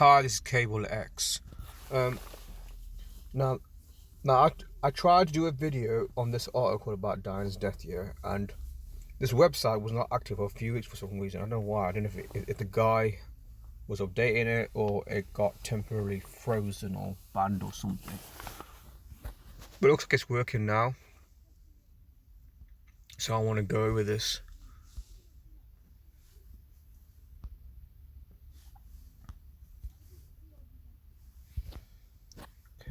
Hi, this is Cable X. Um, now, I tried to do a video on this article about Diana's death year, and this website was not active for a few weeks for some reason. I don't know why. I don't know if the guy was updating it or it got temporarily frozen or banned or something. But it looks like it's working now, so I want to go over this.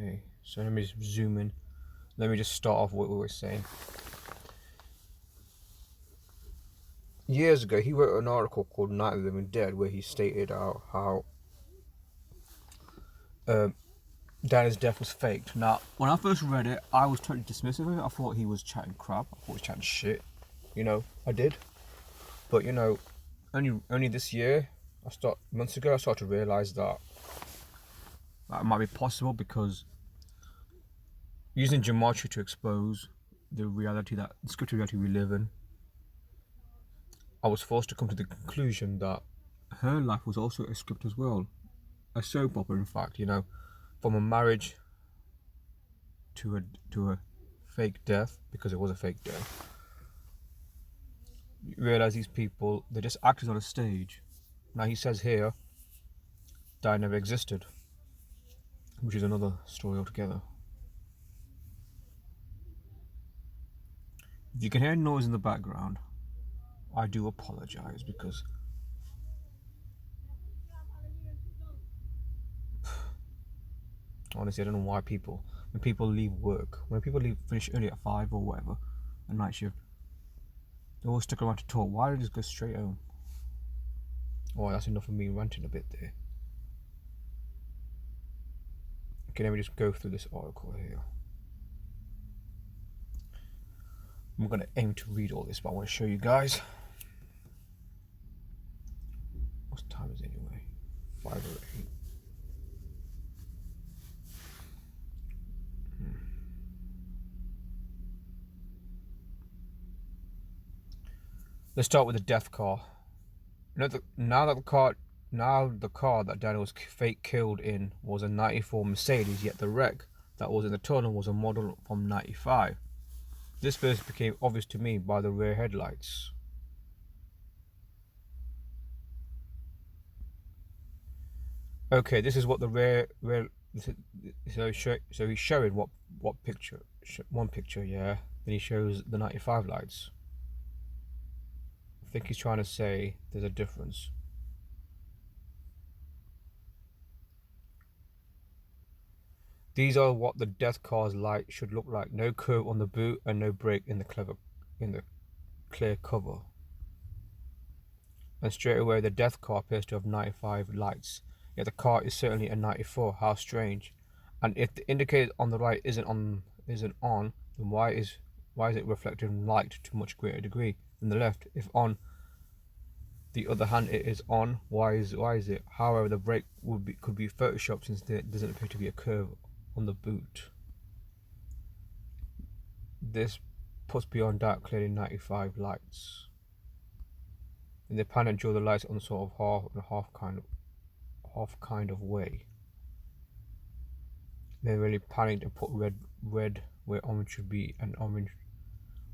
Okay, so let me just zoom in. Let me just start off what we were saying. Years ago, he wrote an article called Night of the Living Dead where he stated how Diana's death was faked. Now, when I first read it, I was totally dismissive of it. I thought he was chatting crap. I thought he was chatting shit. I did. But only this year, months ago, I started to realise that it might be possible, because using geometry to expose the scripted reality we live in, I was forced to come to the conclusion that her life was also a script as well. A soap opera, in fact, from a marriage to a fake death, because it was a fake death. You realise these people, they're just actors on a stage. Now he says here, Diana never existed, which is another story altogether. If you can hear noise in the background, I do apologise, because honestly, I don't know why when people leave work, finish early at 5 or whatever, a night shift, they always stick around to talk. Why don't they just go straight home? Oh, that's enough of me ranting a bit there. Okay, let me just go through this article here. I'm going to aim to read all this, but I want to show you guys. What time is it anyway? 5:08. Let's start with the death car. Now the car that Daniel was fake killed in was a 94 Mercedes, yet the wreck that was in the tunnel was a model from 95. This first became obvious to me by the rear headlights. Okay, this is what the rear so he's showing what picture, one picture, yeah. Then he shows the 95 lights. I think he's trying to say there's a difference. These are what the death car's light should look like. No curve on the boot and no break in the clear cover. And straight away the death car appears to have 95 lights. Yet the car is certainly a 94. How strange. And if the indicator on the right isn't on, then why is it reflecting light to a much greater degree than the left? If on the other hand it is on, why is it? However, the brake could be photoshopped, since there doesn't appear to be a curve on the boot. This puts beyond doubt clearly 95 lights. And they pan and draw the lights on sort of half kind of way. They're really planning to put red where orange should be, and orange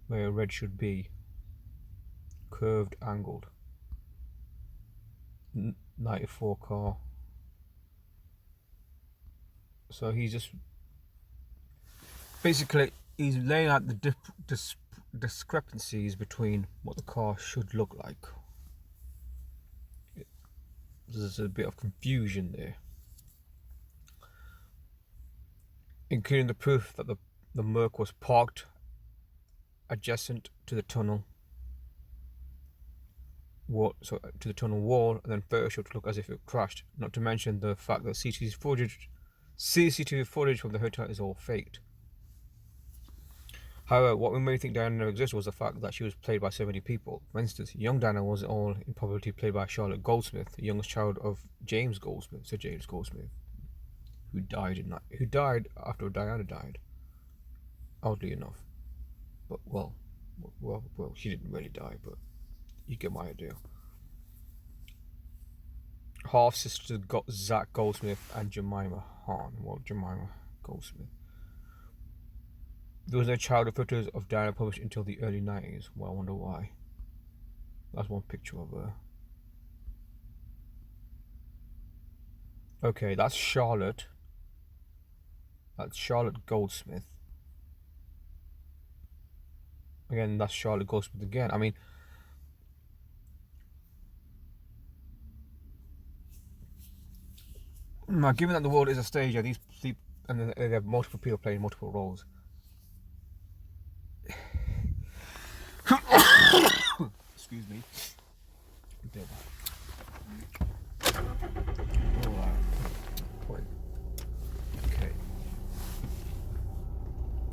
where red should be. Curved, angled. 94 car. So he's just basically laying out the discrepancies between what the car should look like. There's a bit of confusion there, including the proof that the Merc was parked adjacent to the tunnel wall, and then photoshopped to look as if it crashed. Not to mention the fact that CCTV footage from the hotel is all faked. However, what we may think Diana never existed was the fact that she was played by so many people. For instance, young Diana was all in probability played by Charlotte Goldsmith, the youngest child of Sir James Goldsmith, who died after Diana died. Oddly enough, but well, she didn't really die, but you get my idea. half sisters got Zach Goldsmith and Jemima Hahn. Well, Jemima Goldsmith. There was no childhood photos of Diana published until the early 90s. Well, I wonder why. That's one picture of her. Okay, that's Charlotte. That's Charlotte Goldsmith. Again, that's Charlotte Goldsmith again. I mean, now given that the world is a stage, these and they have multiple people playing multiple roles. Excuse me. Alright. Okay.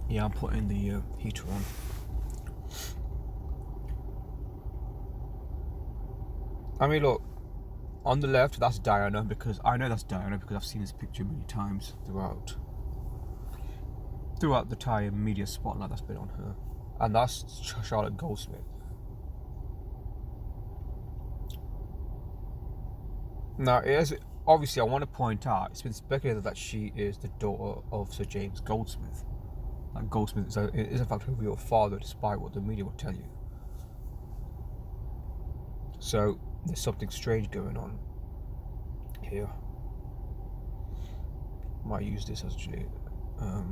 Yeah, I'm putting the heater on. I mean, look, on the left, that's Diana, because I know that's Diana because I've seen this picture many times throughout the entire media spotlight that's been on her. And that's Charlotte Goldsmith. Now, obviously, I want to point out, it's been speculated that she is the daughter of Sir James Goldsmith. That Goldsmith is in fact her real father, despite what the media will tell you. So, there's something strange going on here. Might use this actually. Let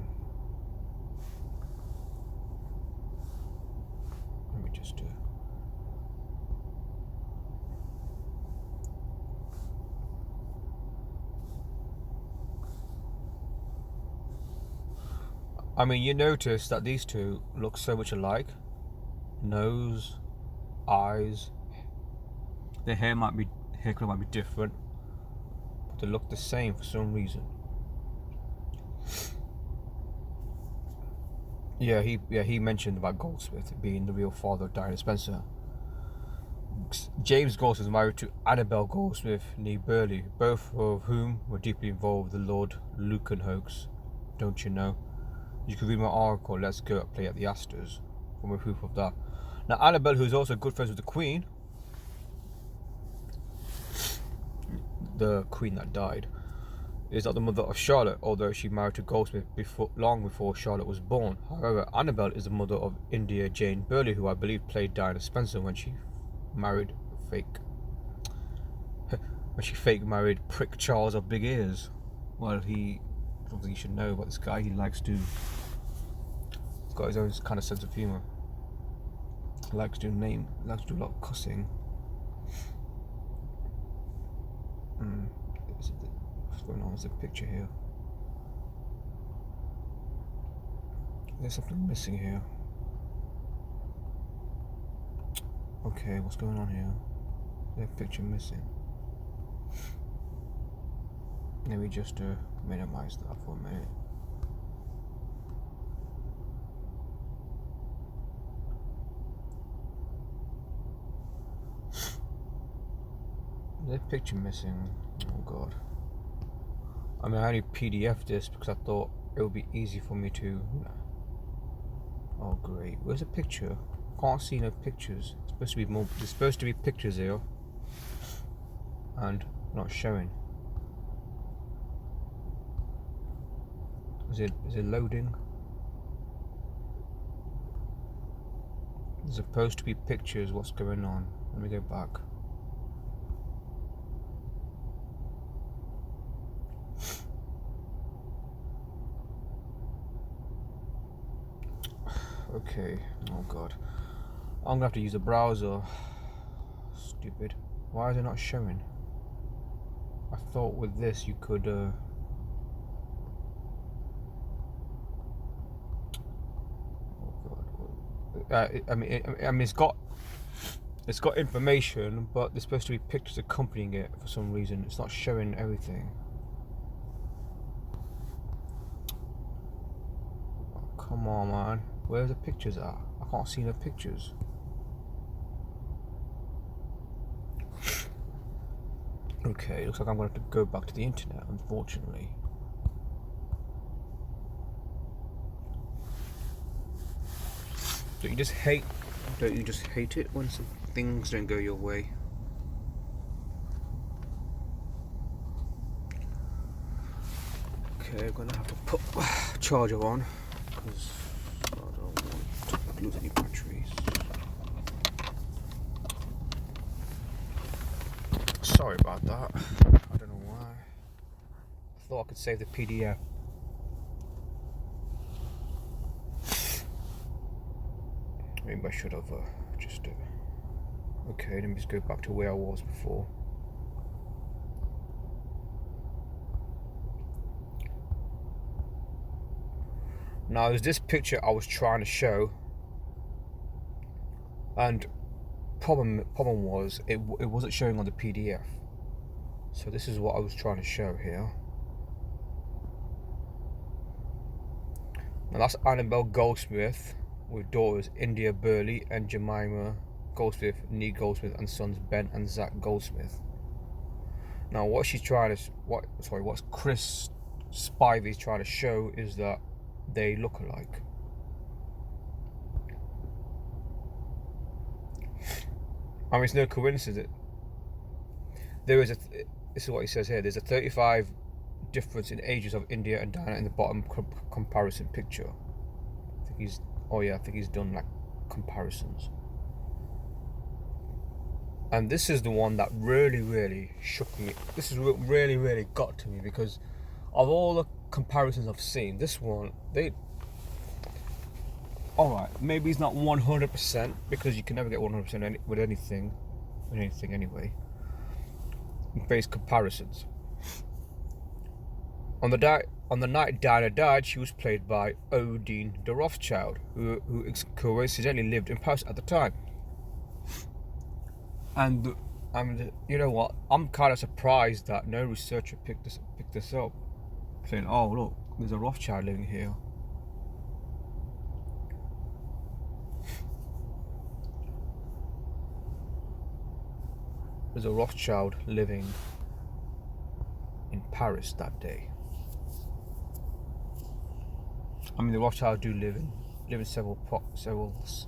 me just do. I mean, you notice that these two look so much alike. Nose, eyes. Their hair color might be different, but they look the same for some reason. Yeah, he mentioned about Goldsmith being the real father of Diana Spencer. James Goldsmith was married to Annabel Goldsmith, née Burley, both of whom were deeply involved with the Lord Lucan hoax. Don't you know? You can read my article, Let's Go at Play at the Astors, for more proof of that. Now, Annabel, who's also good friends with the Queen, the Queen that died, is not the mother of Charlotte, although she married to Goldsmith long before Charlotte was born. However, Annabel is the mother of India Jane Burley, who I believe played Diana Spencer when she married fake married prick Charles of big ears. Well, something you should know about this guy. He's got his own kind of sense of humour. He likes to do a lot of cussing. What's going on? There's a picture here. There's something missing here. Okay, what's going on here? There's a picture missing. Let me just minimize that for a minute. There's a picture missing. Oh god. I mean, I only PDF this because I thought it would be easy for me to. Oh great, where's the picture? Can't see no pictures. It's supposed to be more. There's supposed to be pictures here, and not showing. Is it loading? There's supposed to be pictures. What's going on? Let me go back. Okay, oh god. I'm gonna have to use a browser. Stupid. Why is it not showing? I thought with this you could oh god. I mean it's got information, but there's supposed to be pictures accompanying it for some reason. It's not showing everything. Oh, come on, man. Where the pictures are? I can't see no pictures. Okay, looks like I'm going to have to go back to the internet, unfortunately. Don't you just hate it when some things don't go your way? Okay, I'm gonna have to put charger on because I don't want to lose any batteries. Sorry about that. I don't know why. I thought I could save the PDF. Maybe I should have just. Okay, let me just go back to where I was before. Now, there's this picture I was trying to show, and problem was it wasn't showing on the PDF. So this is what I was trying to show here. Now that's Annabelle Goldsmith with daughters India Burley and Jemima Goldsmith, Nee Goldsmith, and sons Ben and Zach Goldsmith. Now what Chris Spivey's trying to show is that they look alike. I mean, it's no coincidence. This is what he says here. There's a 35 difference in ages of India and Diana in the bottom comparison picture. I think he's done like comparisons. And this is the one that really shook me. This is what really got to me, because of all the comparisons I've seen, this one, alright, maybe it's not 100%, because you can never get 100% with anything anyway. Based comparisons. On the night Diana died, she was played by Odine de Rothschild, who coincidentally lived in Paris at the time. And you know what? I'm kind of surprised that no researcher picked this up, saying, "Oh, look, there's a Rothschild living here." There's a Rothschild living in Paris that day. I mean, the Rothschilds do live in several.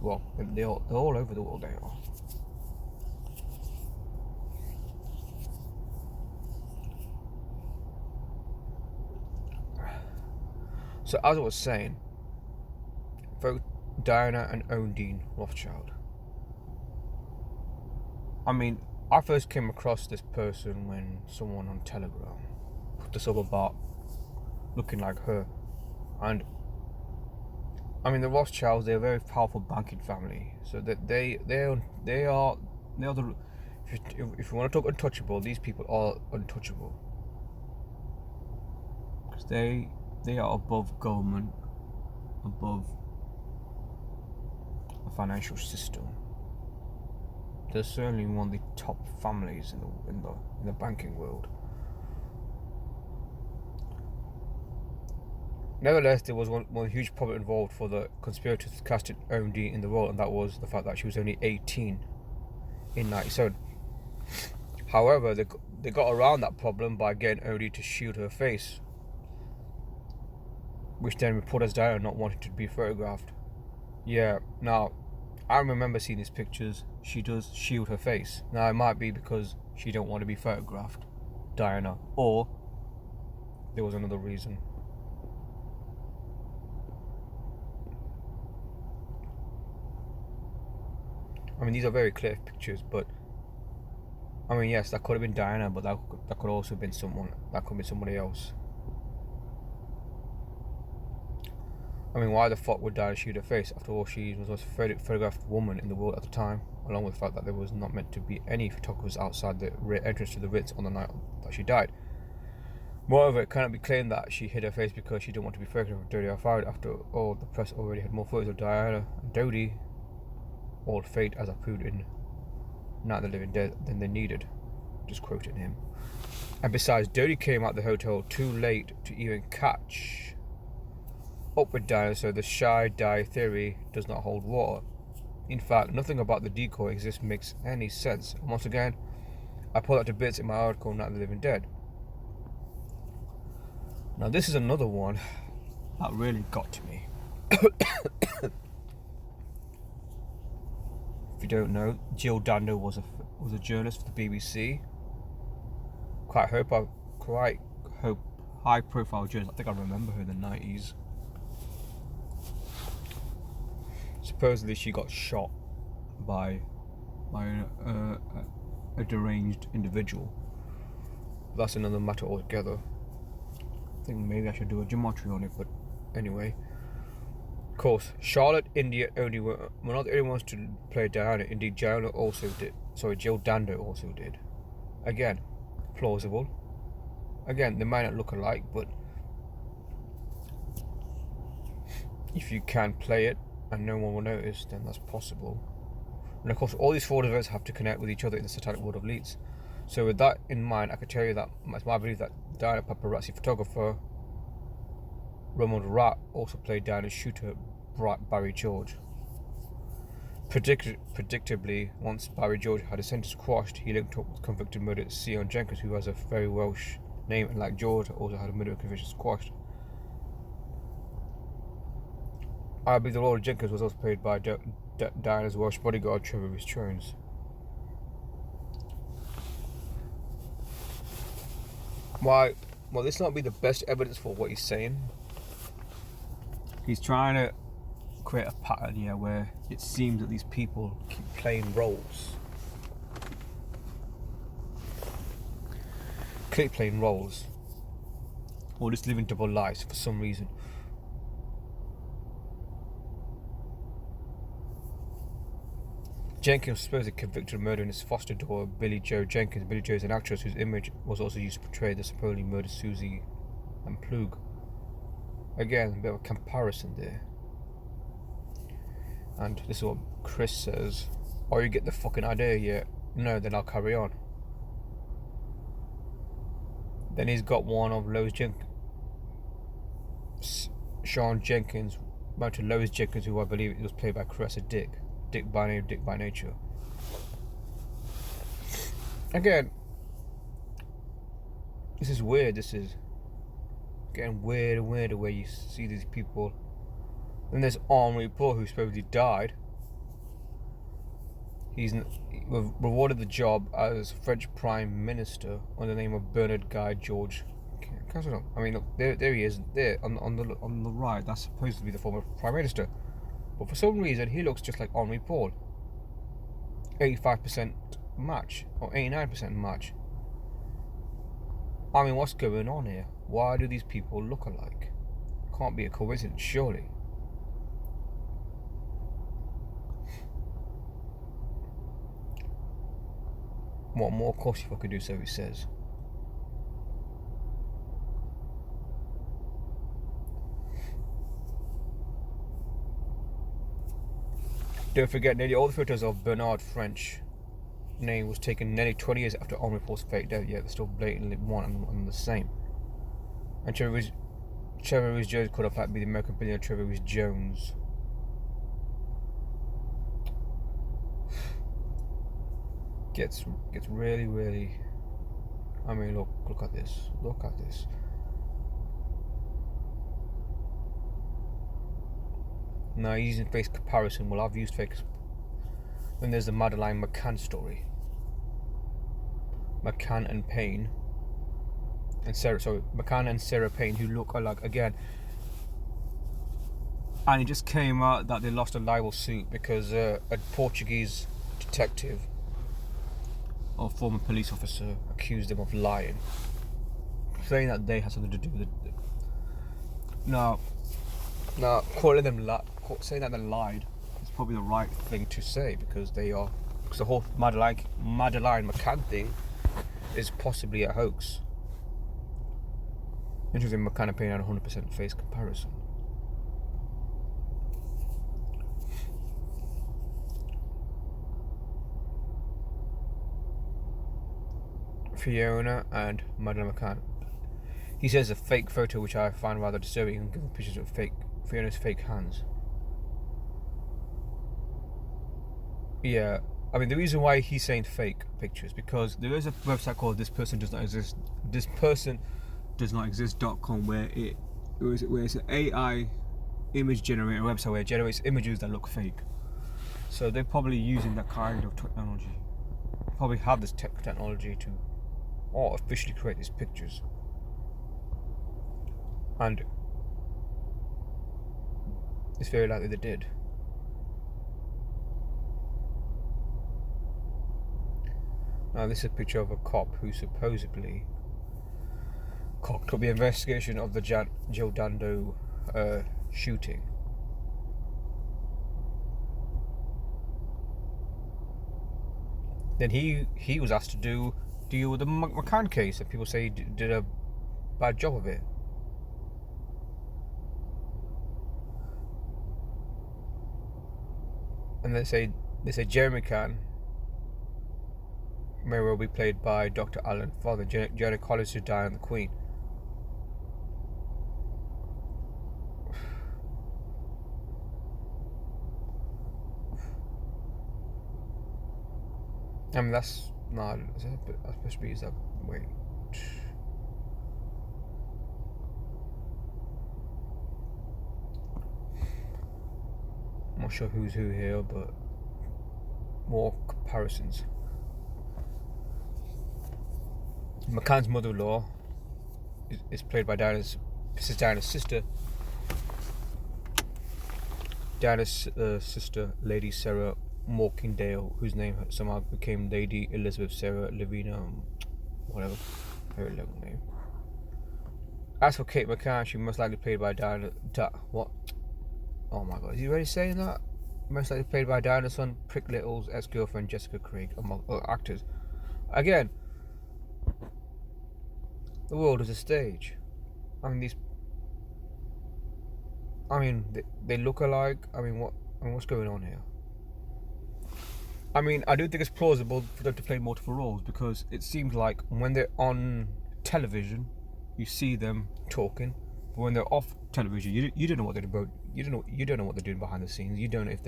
Well, they're all over the world. They are. So as I was saying, both Diana and Odine Rothschild. I mean, I first came across this person when someone on Telegram put this up about looking like her. And I mean, the Rothschilds, they're a very powerful banking family. So that they are the, if you want to talk untouchable, these people are untouchable. Because they are above government, above a financial system. They're certainly one of the top families in the banking world. Nevertheless, there was one huge problem involved for the conspirators to cast Odine in the role, and that was the fact that she was only 18 in 1997. However, they got around that problem by getting Odine to shield her face, which then reporters Diana not wanting to be photographed. Yeah, now I remember seeing these pictures. She does shield her face. Now it might be because she don't want to be photographed, Diana, or there was another reason. I mean, these are very clear pictures, but I mean, yes, that could have been Diana, but that could also have been someone. That could be somebody else. I mean, why the fuck would Diana shoot her face? After all, she was the most photographed woman in the world at the time, along with the fact that there was not meant to be any photographers outside the entrance to the Ritz on the night that she died. Moreover, it cannot be claimed that she hid her face because she didn't want to be photographed with Dodie outside. After all, the press already had more photos of Diana and Dodie, all faked as approved in Night of the Living Dead, than they needed. Just quoting him. And besides, Dodie came out the hotel too late to even catch up with Diana, so the shy die theory does not hold water. In fact, nothing about the decoy exists makes any sense. And once again, I put that to bits in my article, Night of the Living Dead. Now this is another one that really got to me. If you don't know, Jill Dando was a journalist for the BBC. Quite hope high profile journalist. I think I remember her in the 90s. Supposedly she got shot by a deranged individual. That's another matter altogether. I think maybe I should do a geometry on it, but anyway. Of course, Charlotte, India only were not the only ones to play Diana. Indeed, Jill Dando also did. Again, plausible. Again, they might not look alike, but if you can play it and no one will notice, then that's possible. And of course, all these fraud events have to connect with each other in the satanic world of elites. So with that in mind, I can tell you that it's my belief that Diana paparazzi photographer Roman Rat also played Diana's shooter Barry George. Predictably, once Barry George had his sentence quashed, he linked up with convicted murderer Sion Jenkins, who has a very Welsh name, and like George, also had a murder conviction squashed. I believe the Lord Jenkins was also played by Diana's Welsh bodyguard Trevor Jones. Why? Well, this might be the best evidence for what he's saying. He's trying to create a pattern here where it seems that these people keep playing roles. Keep playing roles. Or just living double lives for some reason. Jenkins was supposedly convicted of murdering his foster daughter, Billie Jo Jenkins. Billie Jo is an actress whose image was also used to portray the supposedly murdered Susie and Plug. Again, a bit of a comparison there. And this is what Chris says. Oh, you get the fucking idea yet? No, then I'll carry on. Then he's got one of Sean Jenkins, married to Lois Jenkins, who I believe was played by Caressa Dick. Dick by name, Dick by nature. Again, this is weird. This is getting weirder and weirder where you see these people. And there's Henri Paul, who supposedly died. He's rewarded the job as French Prime Minister under the name of Bernard Guy George. I mean, look, there he is. There on the right. That's supposed to be the former Prime Minister. But for some reason, he looks just like Henri Paul. 85% match, or 89% match. I mean, what's going on here? Why do these people look alike? Can't be a coincidence, surely. What more course if I could do so, he says. Don't forget, nearly all the photos of Bernard French name was taken nearly 20 years after Henri Paul's fake death, yet they're still blatantly one and the same. And Trevor Jones could have be the American billionaire Trevor Jones. Gets really, really. I mean, look at this. Look at this. Now, using face comparison, well, I've used face. Then there's the Madeleine McCann story. McCann and Payne. McCann and Sarah Payne, who look alike again. And it just came out that they lost a libel suit because a Portuguese detective or former police officer accused them of lying, saying that they had something to do with it. Now, saying that they lied is probably the right thing to say because the whole Madeleine McCann thing is possibly a hoax. Interesting, McCann and Payne had 100% face comparison. Fiona and Madeleine McCann. He says a fake photo which I find rather disturbing and giving pictures of Fiona's fake hands. Yeah, I mean the reason why he's saying fake pictures because there is a website called This Person Does Not Exist. This Person Does Not Exist.com where it's an AI image generator website where it generates images that look fake. So they're probably using that kind of technology. Probably have this technology to artificially create these pictures. And it's very likely they did. Now this is a picture of a cop who supposedly cocked up the investigation of the Joe Dando shooting. Then he was asked to deal with the McCann case, and people say he did a bad job of it. And they say Jeremy McCann may well be played by Dr. Alan Father, Jenna Collins, who died on the Queen. I mean, that's not. That's supposed to be. Is that wait? I'm not sure who's who here, but more comparisons. McCann's mother-in-law is played by Diana's sister. Diana's sister, Lady Sarah Morkindale, whose name somehow became Lady Elizabeth Sarah Lavina, whatever, very long name. As for Kate McCann, she most likely played by Diana. What? Oh my God, is he already saying that? Most likely played by Diana's son, Prick Little's ex-girlfriend Jessica Craig, among other actors. Again, the world is a stage. I mean, they look alike. What's going on here? I mean, I do think it's plausible for them to play multiple roles, because it seems like when they're on television, you see them talking, but when they're off television, you don't know what they're about. You don't know what they're doing behind the scenes. You don't know if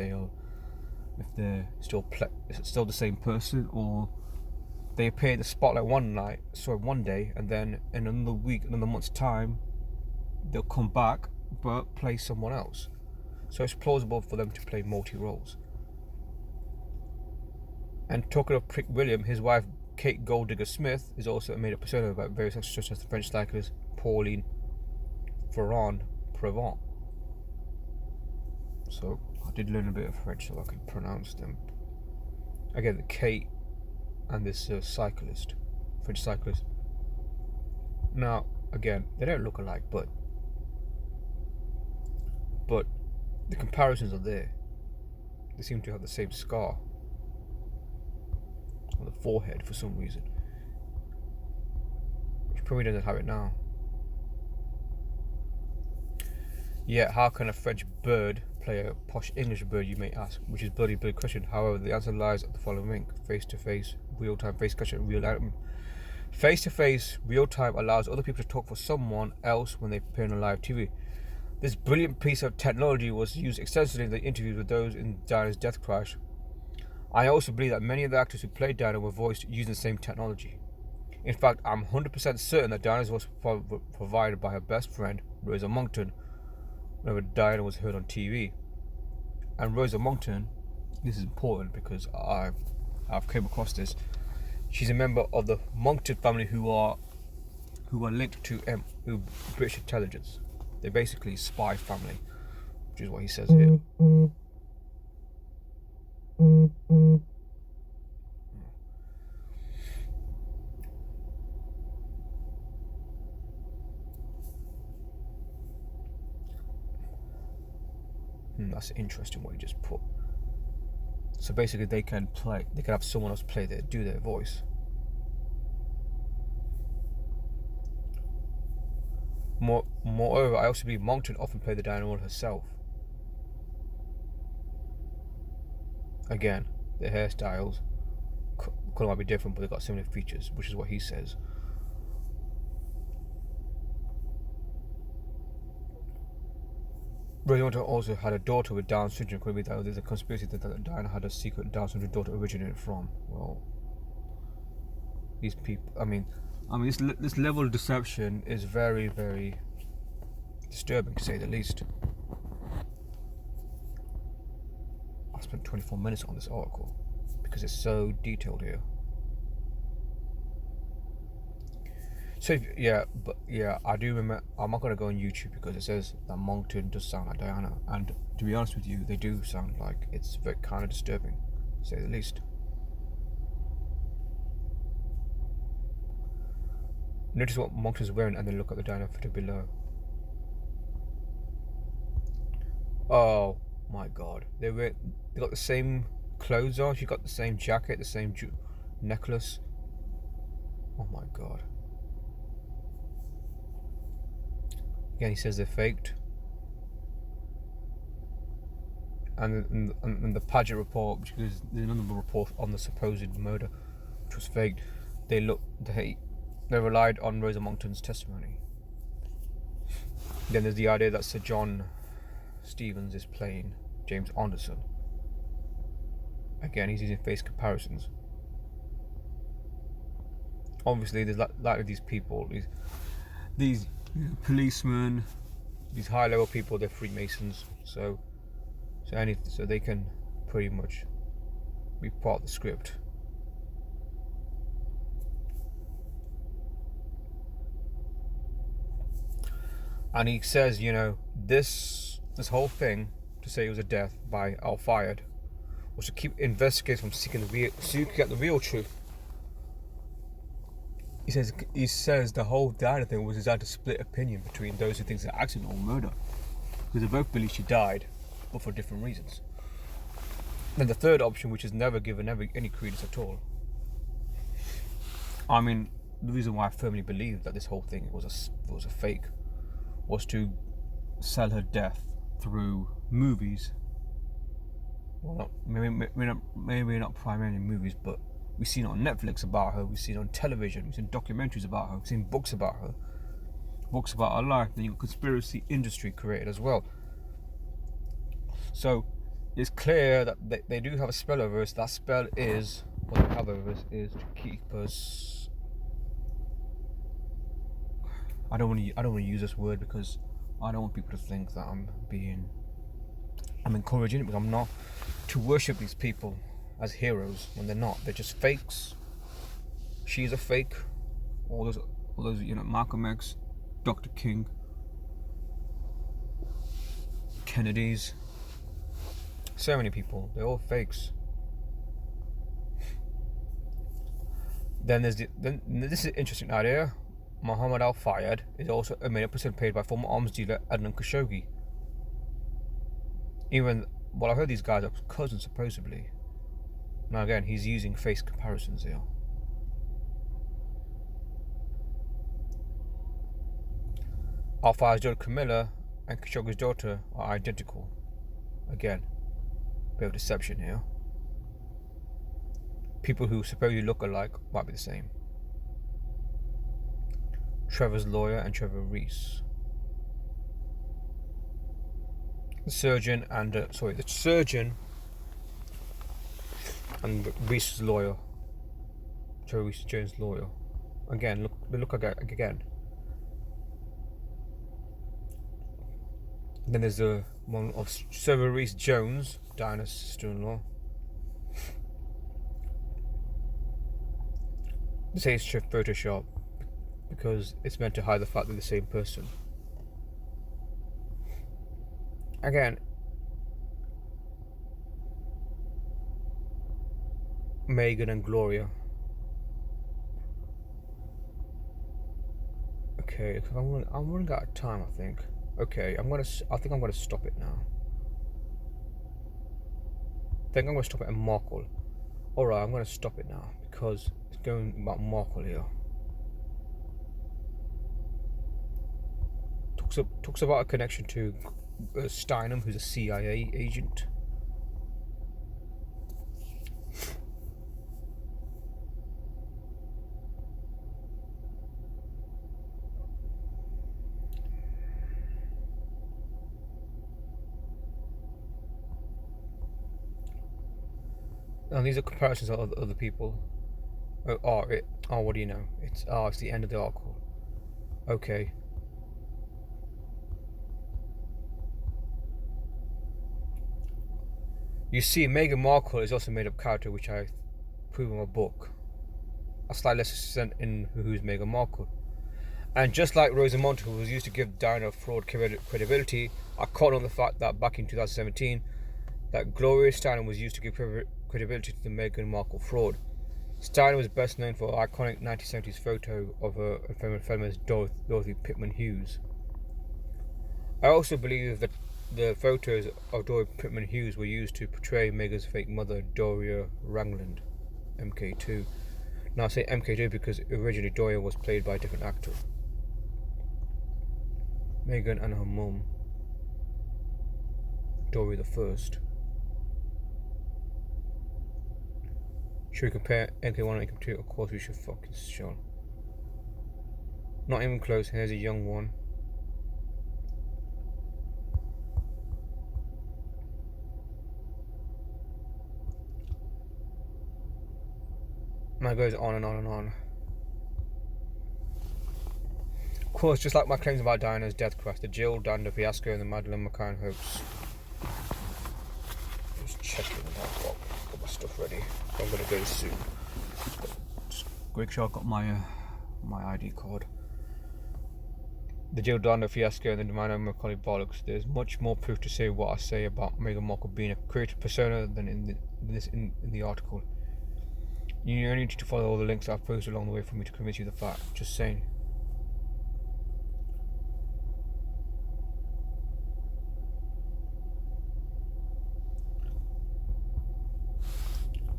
they're still the same person, or they appear in the spotlight one day, and then in another week, another month's time, they'll come back but play someone else. So it's plausible for them to play multi roles. And talking of Prick William, his wife Kate Golddigger Smith is also a made-up persona about various actors such as the French cyclist Pauline Ferrand-Prevent. So I did learn a bit of French so I could pronounce them. Again, Kate and this French cyclist. Now, again, they don't look alike, but the comparisons are there. They seem to have the same scar on the forehead for some reason. She probably doesn't have it now. Yet, how can a French bird play a posh English bird, you may ask, which is bloody big question. However, the answer lies at the following link: face-to-face, real-time face question, face-to-face, real-time allows other people to talk for someone else when they appear on live TV. This brilliant piece of technology was used extensively in the interviews with those in Diana's death crash. I also believe that many of the actors who played Diana were voiced using the same technology. In fact, I'm 100% certain that Diana's voice was provided by her best friend, Rosa Monckton, whenever Diana was heard on TV. And Rosa Monckton, this is important because I've came across this. She's a member of the Monckton family who are linked to British intelligence. They're basically spy family, which is what he says here. That's interesting what he just put. So basically they can have someone else do their voice. Moreover, I also believe Monckton often played the Diana role herself. Again, their hairstyles might be different, but they've got similar features, which is what he says. Rosa Monckton also had a daughter with Down syndrome. Could it be that there's a conspiracy that Diana had a secret Down syndrome daughter originated from? Well, these people. I mean, this level of deception is very, very disturbing, to say the least. I spent 24 minutes on this article because it's so detailed here. So yeah, but yeah, I do remember. I'm not gonna go on YouTube because it says that Moncton does sound like Diana, and to be honest with you, they do sound like it's very kind of disturbing, to say the least. Notice what Moncton's wearing, and then look at the Diana photo below. Oh my God, they got the same clothes on. She got the same jacket, the same necklace. Oh my God. Again, he says they're faked. And the Paget report, which is another report on the supposed murder, which was faked. They relied on Rosa Monckton's testimony. Then there's the idea that Sir John Stevens is playing James Anderson. Again, he's using face comparisons. Obviously, there's likely these people, these policemen, these high-level people. They're Freemasons, so they can pretty much be part of the script. And he says, this whole thing, to say it was a death by Al Fayed, was to keep investigators from seeking out the real truth. He says the whole Diana thing was designed to split opinion between those who think it's an accident or murder, because they both believe she died, but for different reasons. Then the third option, which is never given any credence at all. I mean, the reason why I firmly believe that this whole thing was a fake was to sell her death through movies. Well, maybe not primarily movies, but we've seen it on Netflix about her, we've seen it on television, we've seen documentaries about her, we've seen books about her, books about her life. Then you've got conspiracy industry created as well. So it's clear that they do have a spell over us. That spell is, what they have over us is to keep us. I don't want to use this word because I don't want people to think that I'm encouraging it, because I'm not, to worship these people as heroes when they're not. They're just fakes. She's a fake. All those Malcolm X, Dr. King, Kennedys, so many people. They're all fakes. Then this is an interesting idea. Muhammad Al Fayed is also a million percent paid by former arms dealer Adnan Khashoggi. I heard these guys are cousins supposedly. Now again, he's using face comparisons here. Al Fayed's daughter Camilla and Khashoggi's daughter are identical. Again, bit of deception here. People who supposedly look alike might be the same. Trevor's lawyer and Trevor Reese. The surgeon and Reese's lawyer. Trevor Reese Jones' lawyer. Again, look again. Then there's the one of Trevor Reese Jones, Diana's sister-in-law. They say it's Photoshop because it's meant to hide the fact they're the same person. Again, Megan and Gloria. Okay, I'm running out of time, I think. Okay, I think I'm gonna stop it now. I think I'm gonna stop it at Markle. Alright, I'm gonna stop it now because it's going about Markle here. Talks about a connection to Steinem, who's a CIA agent. And these are comparisons of other people. What do you know? It's the end of the article. Okay. You see, Meghan Markle is also a made-up character, which I prove in my book. A slight lesson in who's Meghan Markle. And just like Rosamond, who was used to give Diana fraud credibility, I caught on the fact that back in 2017, that Gloria Steinem was used to give credibility to the Meghan Markle fraud. Steinem was best known for an iconic 1970s photo of her famous Dorothy Pitman Hughes. I also believe that the photos of Dorothy Pitman Hughes were used to portray Meghan's fake mother, Doria Ragland, MK2. Now I say MK2 because originally Doria was played by a different actor. Meghan and her mum, Doria the First. Should we compare MK1 and MK2? Of course we should fucking show. Not even close. Here's a young one. And it goes on and on and on. Of course, just like my claims about Diana's death crash, the Jill Danda fiasco and the Madeleine McCann hoax. Just checking I've got my stuff ready. I'm gonna go soon. Just make sure I've got my ID card. The Jill Danda fiasco and the Madeleine McCann bollocks. There's much more proof to say what I say about Meghan Markle being a creative persona than in the article. You only need to follow all the links I've posted along the way for me to convince you of the fact. Just saying.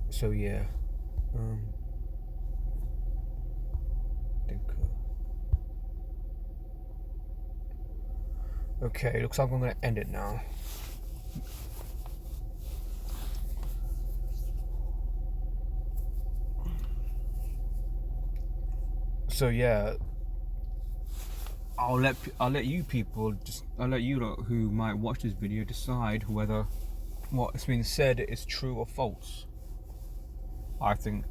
So yeah, I think. Okay, looks like I'm gonna end it now. So yeah, I'll let you people I'll let you lot who might watch this video decide whether what's been said is true or false. I think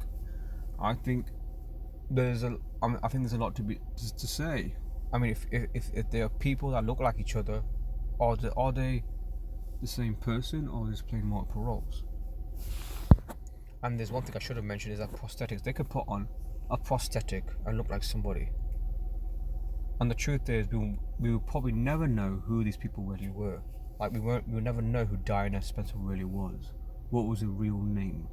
there's a lot to say. I mean, if there are people that look like each other, are they the same person or is playing multiple roles? And there's one thing I should have mentioned is that prosthetics. They could put on a prosthetic and look like somebody. And the truth is, we will probably never know who these people really were. Like we'll never know who Diana Spencer really was. What was her real name?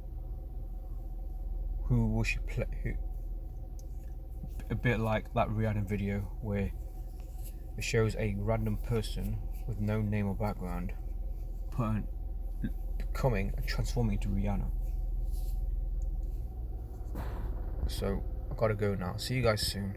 Who was she play? A bit like that Rihanna video where it shows a random person with no name or background becoming and transforming into Rihanna. So I gotta go now. See you guys soon.